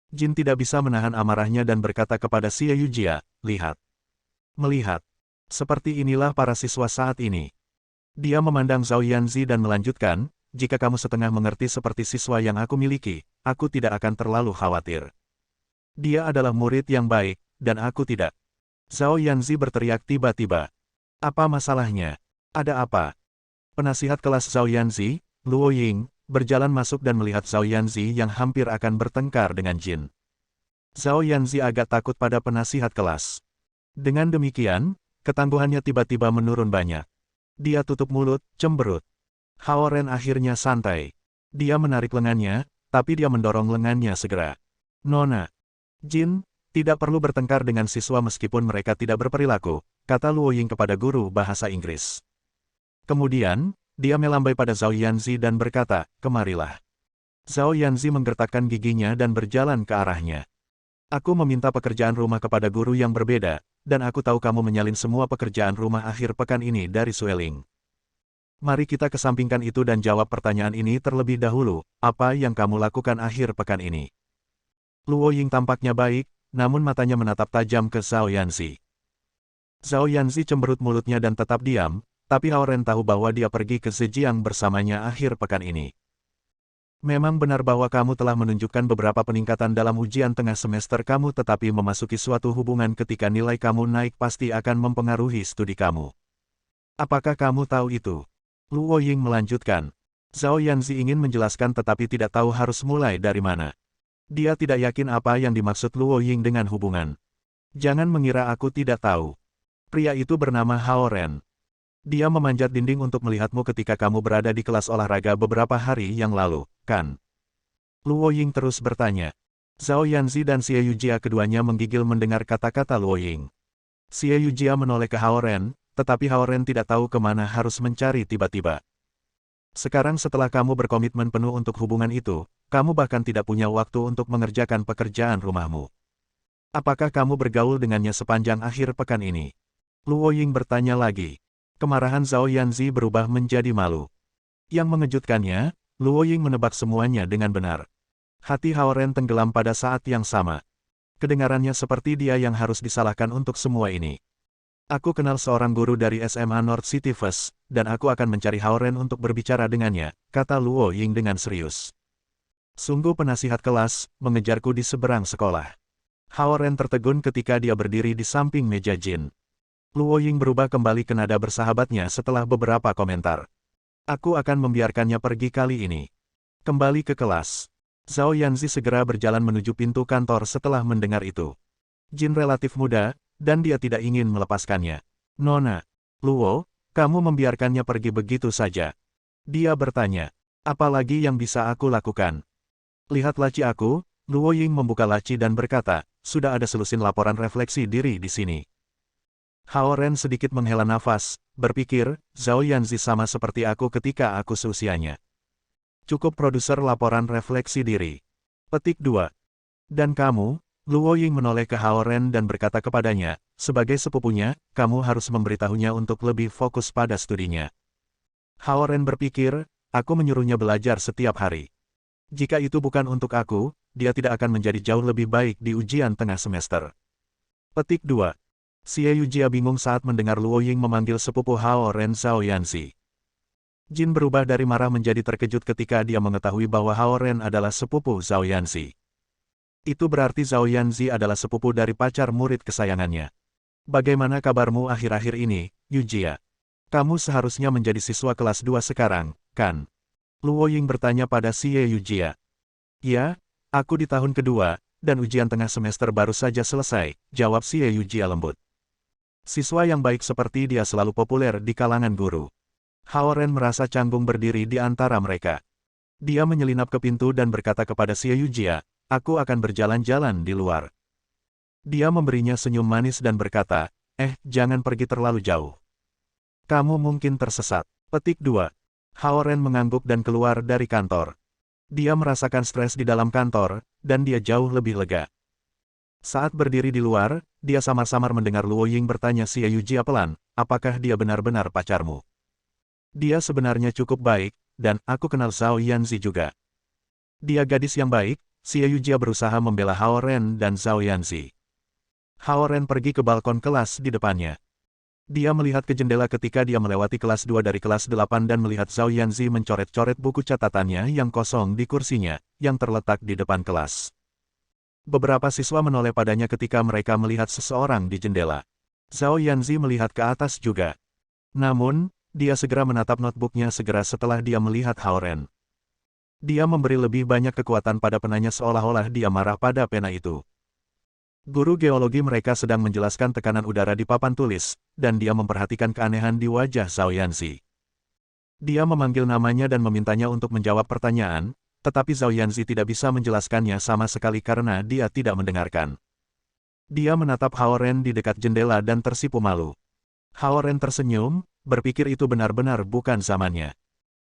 Jin tidak bisa menahan amarahnya dan berkata kepada Xie Yujia, lihat. Melihat. Seperti inilah para siswa saat ini. Dia memandang Zhao Yanzi dan melanjutkan, jika kamu setengah mengerti seperti siswa yang aku miliki, aku tidak akan terlalu khawatir. Dia adalah murid yang baik, dan aku tidak. Zhao Yanzi berteriak tiba-tiba. Apa masalahnya? Ada apa? Penasihat kelas Zhao Yanzi, Luo Ying, berjalan masuk dan melihat Zhao Yanzi yang hampir akan bertengkar dengan Jin. Zhao Yanzi agak takut pada penasihat kelas. Dengan demikian, ketangguhannya tiba-tiba menurun banyak. Dia tutup mulut, cemberut. Hao Ren akhirnya santai. Dia menarik lengannya, tapi dia mendorong lengannya segera. Nona. Jin, tidak perlu bertengkar dengan siswa meskipun mereka tidak berperilaku, kata Luo Ying kepada guru bahasa Inggris. Kemudian, dia melambai pada Zhao Yanzi dan berkata, kemarilah. Zhao Yanzi menggertakkan giginya dan berjalan ke arahnya. Aku meminta pekerjaan rumah kepada guru yang berbeda, dan aku tahu kamu menyalin semua pekerjaan rumah akhir pekan ini dari Sueling. Mari kita kesampingkan itu dan jawab pertanyaan ini terlebih dahulu, apa yang kamu lakukan akhir pekan ini? Luo Ying tampaknya baik, namun matanya menatap tajam ke Zhao Yanzi. Zhao Yanzi cemberut mulutnya dan tetap diam, tapi Hao Ren tahu bahwa dia pergi ke Zhejiang bersamanya akhir pekan ini. Memang benar bahwa kamu telah menunjukkan beberapa peningkatan dalam ujian tengah semester kamu tetapi memasuki suatu hubungan ketika nilai kamu naik pasti akan mempengaruhi studi kamu. Apakah kamu tahu itu? Luo Ying melanjutkan. Zhao Yanzi ingin menjelaskan tetapi tidak tahu harus mulai dari mana. Dia tidak yakin apa yang dimaksud Luo Ying dengan hubungan. Jangan mengira aku tidak tahu. Pria itu bernama Hao Ren. Dia memanjat dinding untuk melihatmu ketika kamu berada di kelas olahraga beberapa hari yang lalu, kan? Luo Ying terus bertanya. Zhao Yanzi dan Xie Yujia keduanya menggigil mendengar kata-kata Luo Ying. Xie Yujia menoleh ke Hao Ren, tetapi Hao Ren tidak tahu kemana harus mencari tiba-tiba. Sekarang setelah kamu berkomitmen penuh untuk hubungan itu, kamu bahkan tidak punya waktu untuk mengerjakan pekerjaan rumahmu. Apakah kamu bergaul dengannya sepanjang akhir pekan ini? Luo Ying bertanya lagi. Kemarahan Zhao Yanzi berubah menjadi malu. Yang mengejutkannya, Luo Ying menebak semuanya dengan benar. Hati Hao Ren tenggelam pada saat yang sama. Kedengarannya seperti dia yang harus disalahkan untuk semua ini. Aku kenal seorang guru dari SMA North City First, dan aku akan mencari Hao Ren untuk berbicara dengannya, kata Luo Ying dengan serius. Sungguh penasihat kelas, mengejarku di seberang sekolah. Hao Ren tertegun ketika dia berdiri di samping meja Jin. Luo Ying berubah kembali ke nada bersahabatnya setelah beberapa komentar. Aku akan membiarkannya pergi kali ini. Kembali ke kelas. Zhao Yanzi segera berjalan menuju pintu kantor setelah mendengar itu. Jin relatif muda, dan dia tidak ingin melepaskannya. Nona, Luo, kamu membiarkannya pergi begitu saja. Dia bertanya, apalagi yang bisa aku lakukan? Lihat laci aku. Luo Ying membuka laci dan berkata, sudah ada selusin laporan refleksi diri di sini. Hao Ren sedikit menghela nafas, berpikir, Zhao Yanzi sama seperti aku ketika aku seusianya. Cukup produser laporan refleksi diri. Petik 2. Dan kamu? Luo Ying menoleh ke Hao Ren dan berkata kepadanya, sebagai sepupunya, kamu harus memberitahunya untuk lebih fokus pada studinya. Hao Ren berpikir, aku menyuruhnya belajar setiap hari. Jika itu bukan untuk aku, dia tidak akan menjadi jauh lebih baik di ujian tengah semester. Petik 2. Xie Yujia bingung saat mendengar Luo Ying memanggil sepupu Hao Ren Zhao Yanzi. Jin berubah dari marah menjadi terkejut ketika dia mengetahui bahwa Hao Ren adalah sepupu Zhao Yanzi. Itu berarti Zhao Yanzi adalah sepupu dari pacar murid kesayangannya. Bagaimana kabarmu akhir-akhir ini, Yujia? Kamu seharusnya menjadi siswa kelas 2 sekarang, kan? Luo Ying bertanya pada Xie Yujia. Ya, aku di tahun kedua, dan ujian tengah semester baru saja selesai, jawab Xie Yujia lembut. Siswa yang baik seperti dia selalu populer di kalangan guru. Hao Ren merasa canggung berdiri di antara mereka. Dia menyelinap ke pintu dan berkata kepada Xie Yujia, aku akan berjalan-jalan di luar. Dia memberinya senyum manis dan berkata, jangan pergi terlalu jauh. Kamu mungkin tersesat. Petik 2. Hao Ren mengangguk dan keluar dari kantor. Dia merasakan stres di dalam kantor, dan dia jauh lebih lega. Saat berdiri di luar, dia samar-samar mendengar Luo Ying bertanya Xie Yujia pelan, apakah dia benar-benar pacarmu? Dia sebenarnya cukup baik, dan aku kenal Zhao Yanzi juga. Dia gadis yang baik. Xie Yujia berusaha membela Hao Ren dan Zhao Yanzi. Hao Ren pergi ke balkon kelas di depannya. Dia melihat ke jendela ketika dia melewati kelas 2 dari kelas 8 dan melihat Zhao Yanzi mencoret-coret buku catatannya yang kosong di kursinya, yang terletak di depan kelas. Beberapa siswa menoleh padanya ketika mereka melihat seseorang di jendela. Zhao Yanzi melihat ke atas juga. Namun, dia segera menatap notebooknya segera setelah dia melihat Hao Ren. Dia memberi lebih banyak kekuatan pada penanya seolah-olah dia marah pada pena itu. Guru geologi mereka sedang menjelaskan tekanan udara di papan tulis, dan dia memperhatikan keanehan di wajah Zhao Yanzi. Dia memanggil namanya dan memintanya untuk menjawab pertanyaan, tetapi Zhao Yanzi tidak bisa menjelaskannya sama sekali karena dia tidak mendengarkan. Dia menatap Hao Ren di dekat jendela dan tersipu malu. Hao Ren tersenyum, berpikir itu benar-benar bukan zamannya.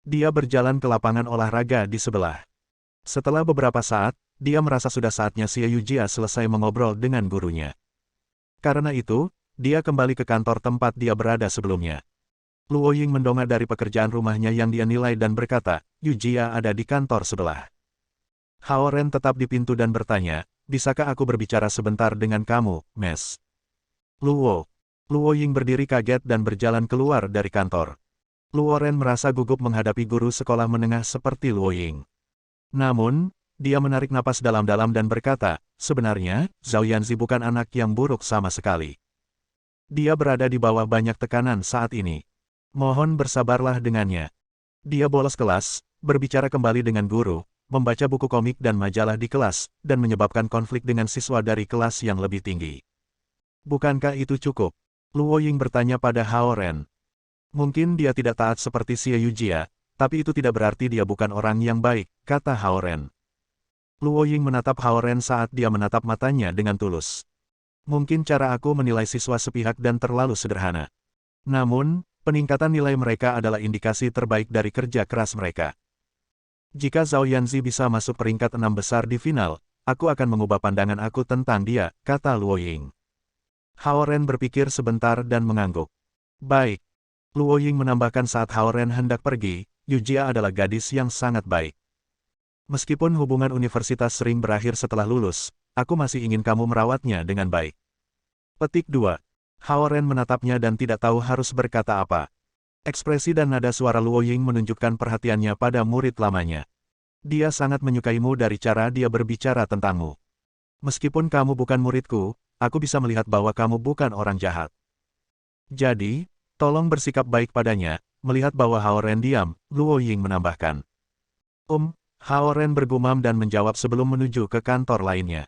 Dia berjalan ke lapangan olahraga di sebelah. Setelah beberapa saat, dia merasa sudah saatnya Xie Yujia selesai mengobrol dengan gurunya. Karena itu, dia kembali ke kantor tempat dia berada sebelumnya. Luo Ying mendongak dari pekerjaan rumahnya yang dia nilai dan berkata, Yujia ada di kantor sebelah. Hao Ren tetap di pintu dan bertanya, bisakah aku berbicara sebentar dengan kamu, Mes? Luo. Luo Ying berdiri kaget dan berjalan keluar dari kantor. Luo Ren merasa gugup menghadapi guru sekolah menengah seperti Luo Ying. Namun, dia menarik napas dalam-dalam dan berkata, sebenarnya, Zhao Yanzi bukan anak yang buruk sama sekali. Dia berada di bawah banyak tekanan saat ini. Mohon bersabarlah dengannya. Dia bolos kelas, berbicara kembali dengan guru, membaca buku komik dan majalah di kelas, dan menyebabkan konflik dengan siswa dari kelas yang lebih tinggi. Bukankah itu cukup? Luo Ying bertanya pada Hao Ren. Mungkin dia tidak taat seperti Xie Yujia, tapi itu tidak berarti dia bukan orang yang baik, kata Hao Ren. Luo Ying menatap Hao Ren saat dia menatap matanya dengan tulus. Mungkin cara aku menilai siswa sepihak dan terlalu sederhana. Namun, peningkatan nilai mereka adalah indikasi terbaik dari kerja keras mereka. Jika Zhao Yanzi bisa masuk peringkat 6 besar di final, aku akan mengubah pandangan aku tentang dia, kata Luo Ying. Hao Ren berpikir sebentar dan mengangguk. Baik. Luo Ying menambahkan saat Hao Ren hendak pergi, Yujia adalah gadis yang sangat baik. Meskipun hubungan universitas sering berakhir setelah lulus, aku masih ingin kamu merawatnya dengan baik. Petik 2. Hao Ren menatapnya dan tidak tahu harus berkata apa. Ekspresi dan nada suara Luo Ying menunjukkan perhatiannya pada murid lamanya. Dia sangat menyukaimu dari cara dia berbicara tentangmu. Meskipun kamu bukan muridku, aku bisa melihat bahwa kamu bukan orang jahat. Jadi, tolong bersikap baik padanya. Melihat bahwa Hao Ren diam, Luo Ying menambahkan. Hao Ren bergumam dan menjawab sebelum menuju ke kantor lainnya.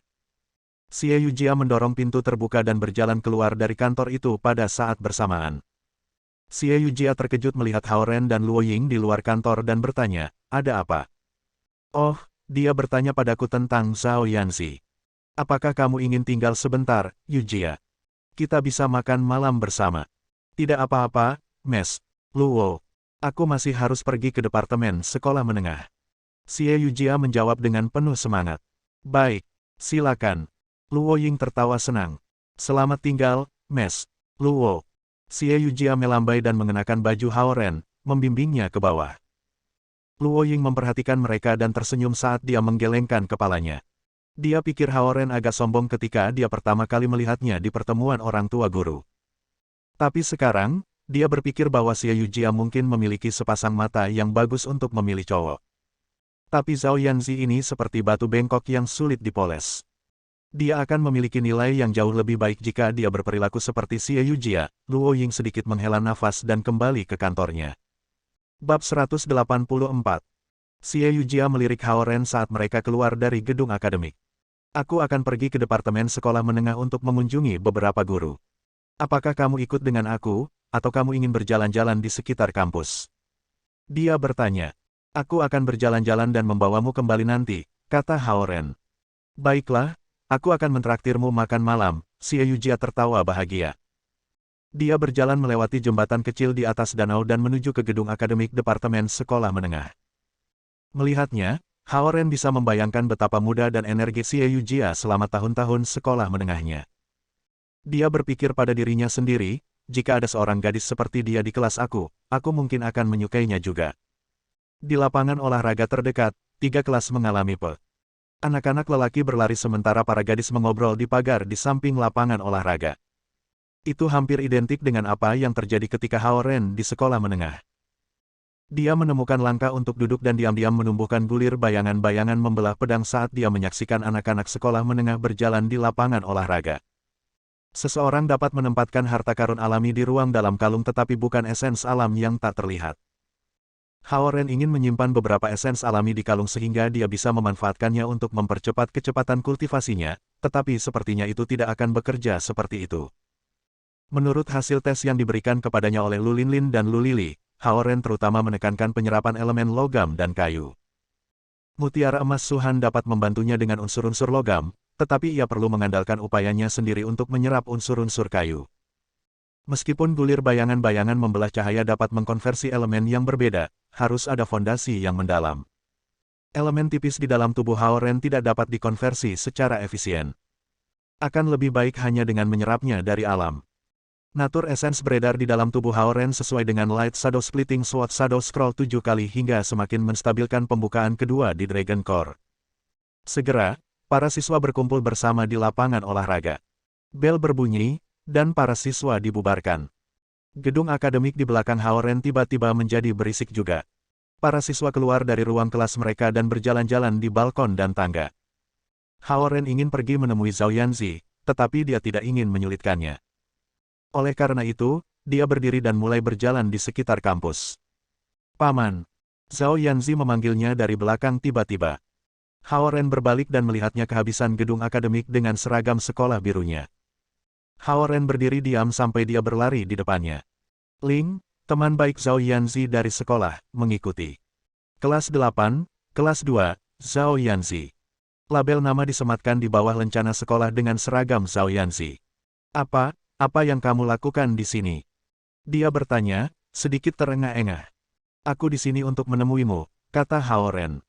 Xie Yujia mendorong pintu terbuka dan berjalan keluar dari kantor itu pada saat bersamaan. Xie Yujia terkejut melihat Hao Ren dan Luo Ying di luar kantor dan bertanya, ada apa? Oh, dia bertanya padaku tentang Zhao Yanzi. Apakah kamu ingin tinggal sebentar, Yujia? Kita bisa makan malam bersama. Tidak apa-apa, Mes. Luo. Aku masih harus pergi ke departemen sekolah menengah. Xie Yujia menjawab dengan penuh semangat. Baik, silakan. Luo Ying tertawa senang. Selamat tinggal, Mes. Luo. Xie Yujia melambai dan mengenakan baju Hao Ren, membimbingnya ke bawah. Luo Ying memperhatikan mereka dan tersenyum saat dia menggelengkan kepalanya. Dia pikir Hao Ren agak sombong ketika dia pertama kali melihatnya di pertemuan orang tua guru. Tapi sekarang, dia berpikir bahwa Xie Yujia mungkin memiliki sepasang mata yang bagus untuk memilih cowok. Tapi Zhao Yanzi ini seperti batu bengkok yang sulit dipoles. Dia akan memiliki nilai yang jauh lebih baik jika dia berperilaku seperti Xie Yujia. Luo Ying sedikit menghela nafas dan kembali ke kantornya. Bab 184. Xie Yujia melirik Hao Ren saat mereka keluar dari gedung akademik. Aku akan pergi ke departemen sekolah menengah untuk mengunjungi beberapa guru. Apakah kamu ikut dengan aku, atau kamu ingin berjalan-jalan di sekitar kampus? Dia bertanya. Aku akan berjalan-jalan dan membawamu kembali nanti, kata Hao Ren. Baiklah, aku akan mentraktirmu makan malam, Xie Yujia tertawa bahagia. Dia berjalan melewati jembatan kecil di atas danau dan menuju ke gedung akademik departemen sekolah menengah. Melihatnya, Hao Ren bisa membayangkan betapa muda dan energi Xie Yujia selama tahun-tahun sekolah menengahnya. Dia berpikir pada dirinya sendiri, jika ada seorang gadis seperti dia di kelas aku mungkin akan menyukainya juga. Di lapangan olahraga terdekat, 3 kelas mengalami anak-anak lelaki berlari sementara para gadis mengobrol di pagar di samping lapangan olahraga. Itu hampir identik dengan apa yang terjadi ketika Hao Ren di sekolah menengah. Dia menemukan langkah untuk duduk dan diam-diam menumbuhkan bulir bayangan-bayangan membelah pedang saat dia menyaksikan anak-anak sekolah menengah berjalan di lapangan olahraga. Seseorang dapat menempatkan harta karun alami di ruang dalam kalung tetapi bukan esens alam yang tak terlihat. Hao Ren ingin menyimpan beberapa esens alami di kalung sehingga dia bisa memanfaatkannya untuk mempercepat kecepatan kultivasinya, tetapi sepertinya itu tidak akan bekerja seperti itu. Menurut hasil tes yang diberikan kepadanya oleh Lu Linlin dan Lu Lili, Hao Ren terutama menekankan penyerapan elemen logam dan kayu. Mutiara emas Suhan dapat membantunya dengan unsur-unsur logam, tetapi ia perlu mengandalkan upayanya sendiri untuk menyerap unsur-unsur kayu. Meskipun bulir bayangan-bayangan membelah cahaya dapat mengkonversi elemen yang berbeda, harus ada fondasi yang mendalam. Elemen tipis di dalam tubuh Hao Ren tidak dapat dikonversi secara efisien. Akan lebih baik hanya dengan menyerapnya dari alam. Natur Essence beredar di dalam tubuh Hao Ren sesuai dengan Light Shadow Splitting Sword Shadow Scroll 7 kali hingga semakin menstabilkan pembukaan kedua di Dragon Core. Segera, para siswa berkumpul bersama di lapangan olahraga. Bel berbunyi, dan para siswa dibubarkan. Gedung akademik di belakang Hao Ren tiba-tiba menjadi berisik juga. Para siswa keluar dari ruang kelas mereka dan berjalan-jalan di balkon dan tangga. Hao Ren ingin pergi menemui Zhao Yanzi, tetapi dia tidak ingin menyulitkannya. Oleh karena itu, dia berdiri dan mulai berjalan di sekitar kampus. Paman. Zhao Yanzi memanggilnya dari belakang tiba-tiba. Hao Ren berbalik dan melihatnya kehabisan gedung akademik dengan seragam sekolah birunya. Hao Ren berdiri diam sampai dia berlari di depannya. Ling, teman baik Zhao Yanzi dari sekolah, mengikuti. Kelas 8, kelas 2, Zhao Yanzi. Label nama disematkan di bawah lencana sekolah dengan seragam Zhao Yanzi. Apa yang kamu lakukan di sini? Dia bertanya, sedikit terengah-engah. Aku di sini untuk menemuimu, kata Hao Ren.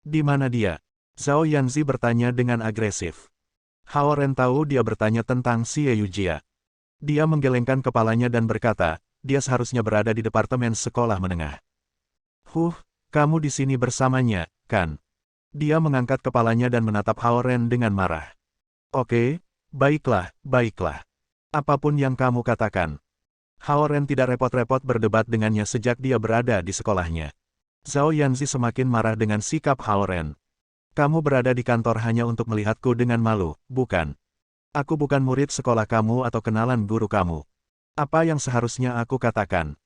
Di mana dia? Zhao Yanzi bertanya dengan agresif. Hao Ren tahu dia bertanya tentang Xie Yujia. Dia menggelengkan kepalanya dan berkata, dia seharusnya berada di departemen sekolah menengah. Kamu di sini bersamanya, kan? Dia mengangkat kepalanya dan menatap Hao Ren dengan marah. Oke, baiklah. Apapun yang kamu katakan. Hao Ren tidak repot-repot berdebat dengannya sejak dia berada di sekolahnya. Zhao Yanzi semakin marah dengan sikap Hao Ren. Kamu berada di kantor hanya untuk melihatku dengan malu, bukan? Aku bukan murid sekolah kamu atau kenalan guru kamu. Apa yang seharusnya aku katakan?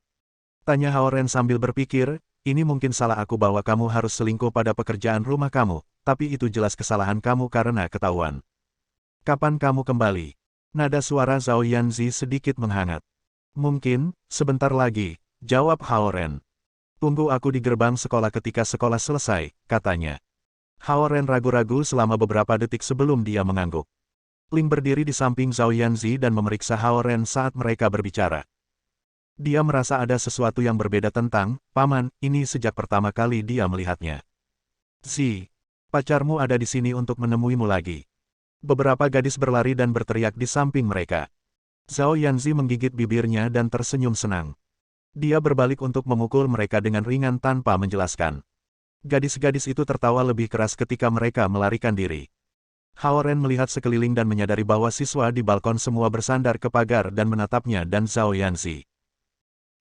Tanya Hao Ren sambil berpikir, ini mungkin salah aku bahwa kamu harus selingkuh pada pekerjaan rumah kamu, tapi itu jelas kesalahan kamu karena ketahuan. Kapan kamu kembali? Nada suara Zhao Yanzi sedikit menghangat. Mungkin, sebentar lagi, jawab Hao Ren. Tunggu aku di gerbang sekolah ketika sekolah selesai, katanya. Hao Ren ragu-ragu selama beberapa detik sebelum dia mengangguk. Ling berdiri di samping Zhao Yanzi dan memeriksa Hao Ren saat mereka berbicara. Dia merasa ada sesuatu yang berbeda tentang, Paman, ini sejak pertama kali dia melihatnya. Zi, pacarmu ada di sini untuk menemuimu lagi. Beberapa gadis berlari dan berteriak di samping mereka. Zhao Yanzi menggigit bibirnya dan tersenyum senang. Dia berbalik untuk memukul mereka dengan ringan tanpa menjelaskan. Gadis-gadis itu tertawa lebih keras ketika mereka melarikan diri. Hao Ren melihat sekeliling dan menyadari bahwa siswa di balkon semua bersandar ke pagar dan menatapnya dan Zhao Yanzi.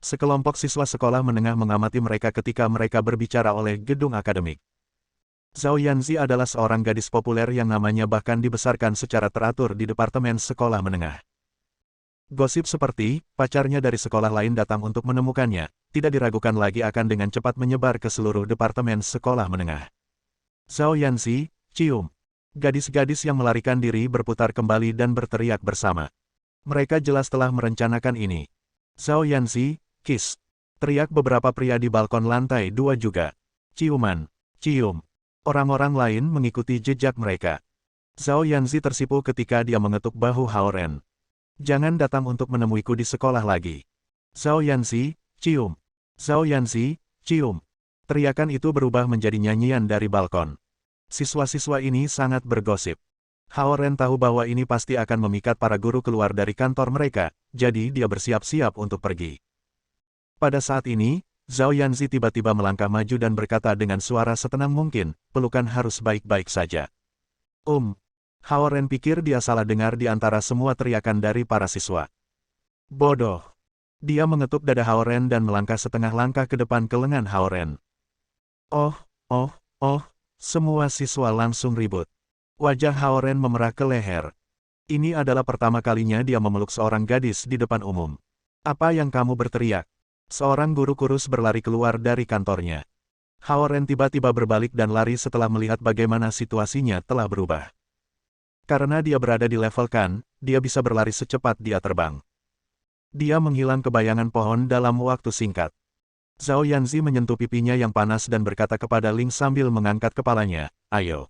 Sekelompok siswa sekolah menengah mengamati mereka ketika mereka berbicara oleh gedung akademik. Zhao Yanzi adalah seorang gadis populer yang namanya bahkan dibesarkan secara teratur di departemen sekolah menengah. Gosip seperti, pacarnya dari sekolah lain datang untuk menemukannya, tidak diragukan lagi akan dengan cepat menyebar ke seluruh departemen sekolah menengah. Zhao Yanzi, cium. Gadis-gadis yang melarikan diri berputar kembali dan berteriak bersama. Mereka jelas telah merencanakan ini. Zhao Yanzi, kiss. Teriak beberapa pria di balkon lantai 2 juga. Ciuman, cium. Orang-orang lain mengikuti jejak mereka. Zhao Yanzi tersipu ketika dia mengetuk bahu Hao Ren. Jangan datang untuk menemuiku di sekolah lagi. Zhao Yanzi, cium. Zhao Yanzi, cium. Teriakan itu berubah menjadi nyanyian dari balkon. Siswa-siswa ini sangat bergosip. Hao Ren tahu bahwa ini pasti akan memikat para guru keluar dari kantor mereka, jadi dia bersiap-siap untuk pergi. Pada saat ini, Zhao Yanzi tiba-tiba melangkah maju dan berkata dengan suara setenang mungkin, pelukan harus baik-baik saja. Hao Ren pikir dia salah dengar di antara semua teriakan dari para siswa. Bodoh. Dia mengetuk dada Hao Ren dan melangkah setengah langkah ke depan ke lengan Hao Ren. Semua siswa langsung ribut. Wajah Hao Ren memerah ke leher. Ini adalah pertama kalinya dia memeluk seorang gadis di depan umum. Apa yang kamu berteriak? Seorang guru kurus berlari keluar dari kantornya. Hao Ren tiba-tiba berbalik dan lari setelah melihat bagaimana situasinya telah berubah. Karena dia berada di level Kan, dia bisa berlari secepat dia terbang. Dia menghilang ke bayangan pohon dalam waktu singkat. Zhao Yanzi menyentuh pipinya yang panas dan berkata kepada Ling sambil mengangkat kepalanya, ayo.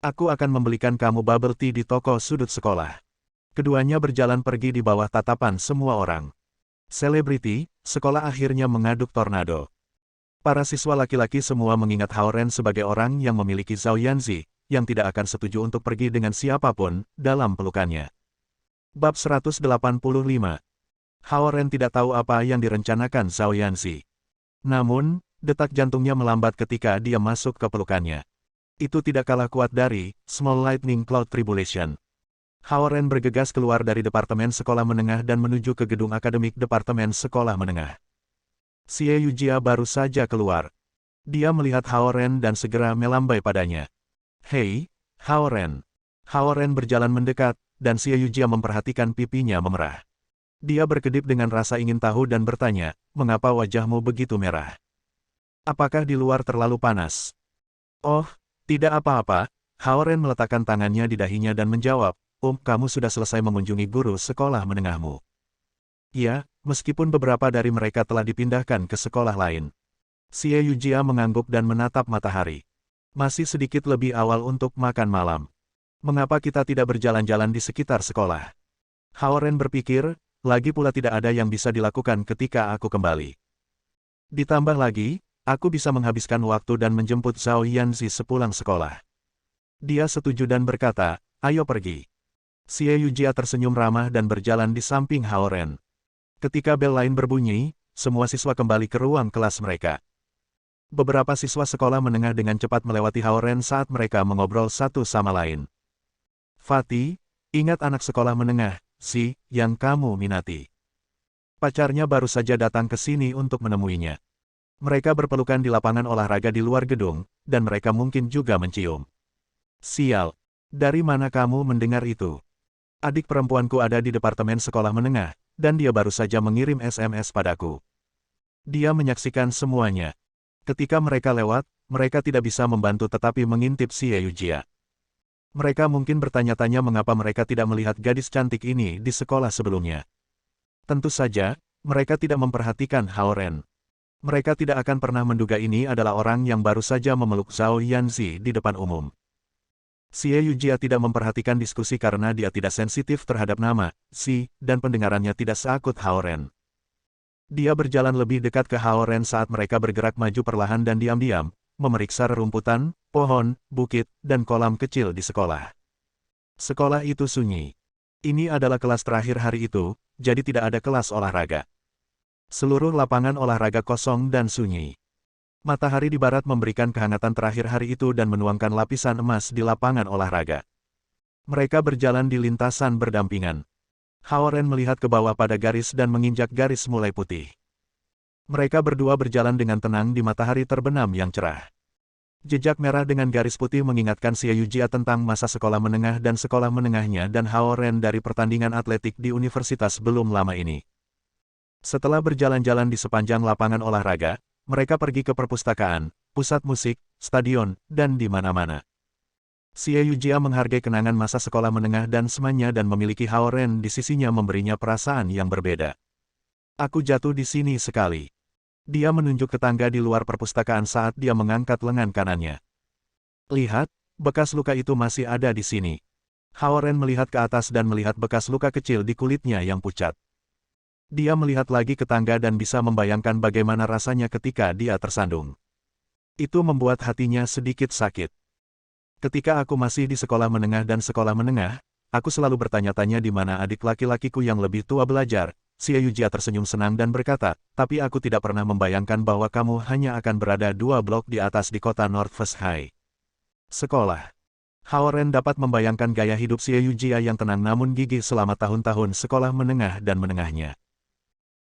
Aku akan membelikan kamu bubble tea di toko sudut sekolah. Keduanya berjalan pergi di bawah tatapan semua orang. Selebriti, sekolah akhirnya mengaduk tornado. Para siswa laki-laki semua mengingat Hao Ren sebagai orang yang memiliki Zhao Yanzi, yang tidak akan setuju untuk pergi dengan siapapun dalam pelukannya. Bab 185. Hao Ren tidak tahu apa yang direncanakan Zhao Yanzi. Namun, detak jantungnya melambat ketika dia masuk ke pelukannya. Itu tidak kalah kuat dari Small Lightning Cloud Tribulation. Hao Ren bergegas keluar dari departemen sekolah menengah dan menuju ke gedung akademik departemen sekolah menengah. Xie Yujia baru saja keluar. Dia melihat Hao Ren dan segera melambai padanya. Hei, Hao Ren. Hao Ren berjalan mendekat, dan Xie Yujia memperhatikan pipinya memerah. Dia berkedip dengan rasa ingin tahu dan bertanya, mengapa wajahmu begitu merah? Apakah di luar terlalu panas? Oh, tidak apa-apa. Hao Ren meletakkan tangannya di dahinya dan menjawab, kamu sudah selesai mengunjungi guru sekolah menengahmu. Ya, meskipun beberapa dari mereka telah dipindahkan ke sekolah lain. Xie Yujia mengangguk dan menatap matahari. Masih sedikit lebih awal untuk makan malam. Mengapa kita tidak berjalan-jalan di sekitar sekolah? Hao Ren berpikir, lagi pula tidak ada yang bisa dilakukan ketika aku kembali. Ditambah lagi, aku bisa menghabiskan waktu dan menjemput Zhao Yanzi sepulang sekolah. Dia setuju dan berkata, ayo pergi. Xie Yujia tersenyum ramah dan berjalan di samping Hao Ren. Ketika bel lain berbunyi, semua siswa kembali ke ruang kelas mereka. Beberapa siswa sekolah menengah dengan cepat melewati Hao Ren saat mereka mengobrol satu sama lain. Fatih, ingat anak sekolah menengah, si, yang kamu minati. Pacarnya baru saja datang ke sini untuk menemuinya. Mereka berpelukan di lapangan olahraga di luar gedung, dan mereka mungkin juga mencium. Sial, dari mana kamu mendengar itu? Adik perempuanku ada di departemen sekolah menengah, dan dia baru saja mengirim SMS padaku. Dia menyaksikan semuanya. Ketika mereka lewat, mereka tidak bisa membantu tetapi mengintip Xie Yujia. Mereka mungkin bertanya-tanya mengapa mereka tidak melihat gadis cantik ini di sekolah sebelumnya. Tentu saja, mereka tidak memperhatikan Hao Ren. Mereka tidak akan pernah menduga ini adalah orang yang baru saja memeluk Zhao Yanzi di depan umum. Xie Yujia tidak memperhatikan diskusi karena dia tidak sensitif terhadap nama, si, dan pendengarannya tidak seakut Hao Ren. Dia berjalan lebih dekat ke Hao Ren saat mereka bergerak maju perlahan dan diam-diam, memeriksa rerumputan, pohon, bukit, dan kolam kecil di sekolah. Sekolah itu sunyi. Ini adalah kelas terakhir hari itu, jadi tidak ada kelas olahraga. Seluruh lapangan olahraga kosong dan sunyi. Matahari di barat memberikan kehangatan terakhir hari itu dan menuangkan lapisan emas di lapangan olahraga. Mereka berjalan di lintasan berdampingan. Hao Ren melihat ke bawah pada garis dan menginjak garis mulai putih. Mereka berdua berjalan dengan tenang di matahari terbenam yang cerah. Jejak merah dengan garis putih mengingatkan Xie Yujia tentang masa sekolah menengah dan sekolah menengahnya dan Hao Ren dari pertandingan atletik di universitas belum lama ini. Setelah berjalan-jalan di sepanjang lapangan olahraga, mereka pergi ke perpustakaan, pusat musik, stadion, dan di mana-mana. Xie Yujia menghargai kenangan masa sekolah menengah dan semuanya dan memiliki Hao Ren di sisinya memberinya perasaan yang berbeda. Aku jatuh di sini sekali. Dia menunjuk ke tangga di luar perpustakaan saat dia mengangkat lengan kanannya. Lihat, bekas luka itu masih ada di sini. Hao Ren melihat ke atas dan melihat bekas luka kecil di kulitnya yang pucat. Dia melihat lagi ke tangga dan bisa membayangkan bagaimana rasanya ketika dia tersandung. Itu membuat hatinya sedikit sakit. Ketika aku masih di sekolah menengah dan sekolah menengah, aku selalu bertanya-tanya di mana adik laki-lakiku yang lebih tua belajar. Xie Yujia tersenyum senang dan berkata, tapi aku tidak pernah membayangkan bahwa kamu hanya akan berada 2 blok di atas di kota Northwest High. Sekolah. Hao Ren dapat membayangkan gaya hidup Xie Yujia yang tenang namun gigih selama tahun-tahun sekolah menengah dan menengahnya.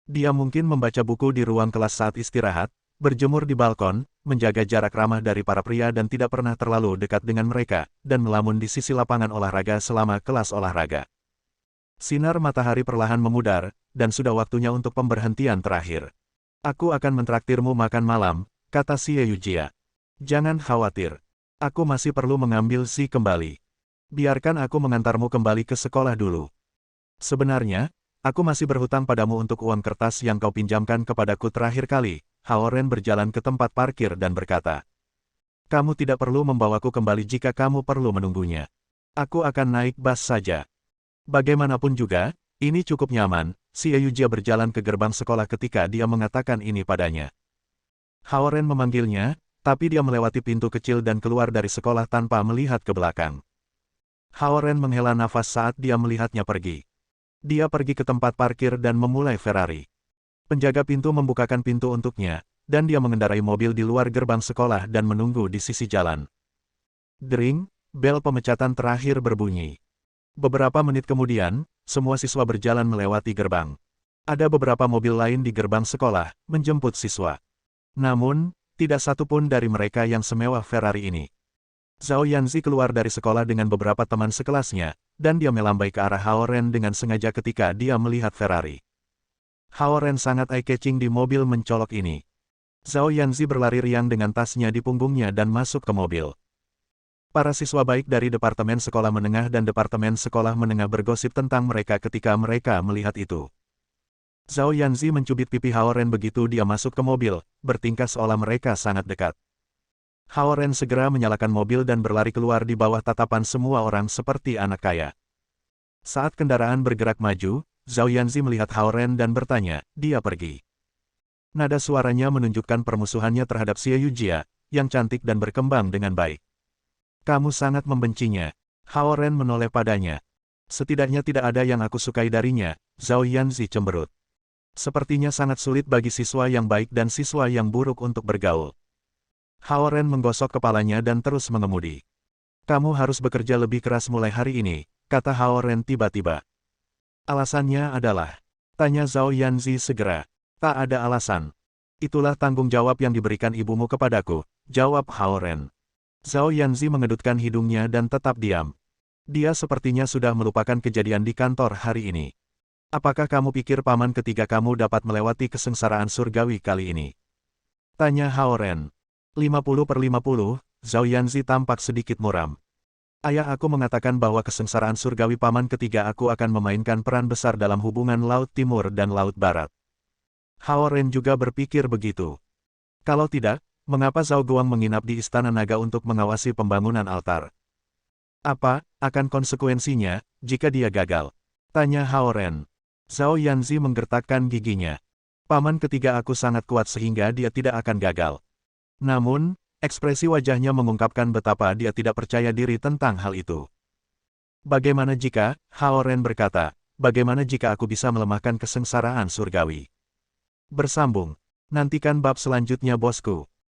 Dia mungkin membaca buku di ruang kelas saat istirahat, berjemur di balkon, menjaga jarak ramah dari para pria dan tidak pernah terlalu dekat dengan mereka, dan melamun di sisi lapangan olahraga selama kelas olahraga. Sinar matahari perlahan memudar, dan sudah waktunya untuk pemberhentian terakhir. Aku akan mentraktirmu makan malam, kata Xie Yujia. Jangan khawatir. Aku masih perlu mengambil si kembali. Biarkan aku mengantarmu kembali ke sekolah dulu. Sebenarnya, aku masih berhutang padamu untuk uang kertas yang kau pinjamkan kepadaku terakhir kali. Hao Ren berjalan ke tempat parkir dan berkata. Kamu tidak perlu membawaku kembali jika kamu perlu menunggunya. Aku akan naik bus saja. Bagaimanapun juga, ini cukup nyaman. Xie Yujia berjalan ke gerbang sekolah ketika dia mengatakan ini padanya. Hao Ren memanggilnya, tapi dia melewati pintu kecil dan keluar dari sekolah tanpa melihat ke belakang. Hao Ren menghela nafas saat dia melihatnya pergi. Dia pergi ke tempat parkir dan memulai Ferrari. Penjaga pintu membukakan pintu untuknya, dan dia mengendarai mobil di luar gerbang sekolah dan menunggu di sisi jalan. Dering, bel pemecatan terakhir berbunyi. Beberapa menit kemudian, semua siswa berjalan melewati gerbang. Ada beberapa mobil lain di gerbang sekolah, menjemput siswa. Namun, tidak satu pun dari mereka yang semewah Ferrari ini. Zhao Yanzi keluar dari sekolah dengan beberapa teman sekelasnya, dan dia melambai ke arah Hao Ren dengan sengaja ketika dia melihat Ferrari. Hao Ren sangat eye-catching di mobil mencolok ini. Zhao Yanzi berlari riang dengan tasnya di punggungnya dan masuk ke mobil. Para siswa baik dari Departemen Sekolah Menengah dan Departemen Sekolah Menengah bergosip tentang mereka ketika mereka melihat itu. Zhao Yanzi mencubit pipi Hao Ren begitu dia masuk ke mobil, bertingkah seolah mereka sangat dekat. Hao Ren segera menyalakan mobil dan berlari keluar di bawah tatapan semua orang seperti anak kaya. Saat kendaraan bergerak maju, Zhao Yanzi melihat Hao Ren dan bertanya, dia pergi. Nada suaranya menunjukkan permusuhannya terhadap Xie Yujia, yang cantik dan berkembang dengan baik. Kamu sangat membencinya. Hao Ren menoleh padanya. Setidaknya tidak ada yang aku sukai darinya, Zhao Yanzi cemberut. Sepertinya sangat sulit bagi siswa yang baik dan siswa yang buruk untuk bergaul. Hao Ren menggosok kepalanya dan terus mengemudi. Kamu harus bekerja lebih keras mulai hari ini, kata Hao Ren tiba-tiba. Alasannya adalah, tanya Zhao Yanzi segera. Tak ada alasan. Itulah tanggung jawab yang diberikan ibumu kepadaku, jawab Hao Ren. Zhao Yanzi mengedutkan hidungnya dan tetap diam. Dia sepertinya sudah melupakan kejadian di kantor hari ini. Apakah kamu pikir paman ketiga kamu dapat melewati kesengsaraan surgawi kali ini? Tanya Hao Ren. 50/50, Zhao Yanzi tampak sedikit muram. Ayah aku mengatakan bahwa kesengsaraan surgawi paman ketiga aku akan memainkan peran besar dalam hubungan Laut Timur dan Laut Barat. Hao Ren juga berpikir begitu. Kalau tidak, mengapa Zhao Guang menginap di Istana Naga untuk mengawasi pembangunan altar? Apa akan konsekuensinya jika dia gagal? Tanya Hao Ren. Zhao Yanzi menggertakkan giginya. Paman ketiga aku sangat kuat sehingga dia tidak akan gagal. Namun, ekspresi wajahnya mengungkapkan betapa dia tidak percaya diri tentang hal itu. Bagaimana jika, Hao Ren berkata, bagaimana jika aku bisa melemahkan kesengsaraan surgawi? Bersambung. Nantikan bab selanjutnya bosku.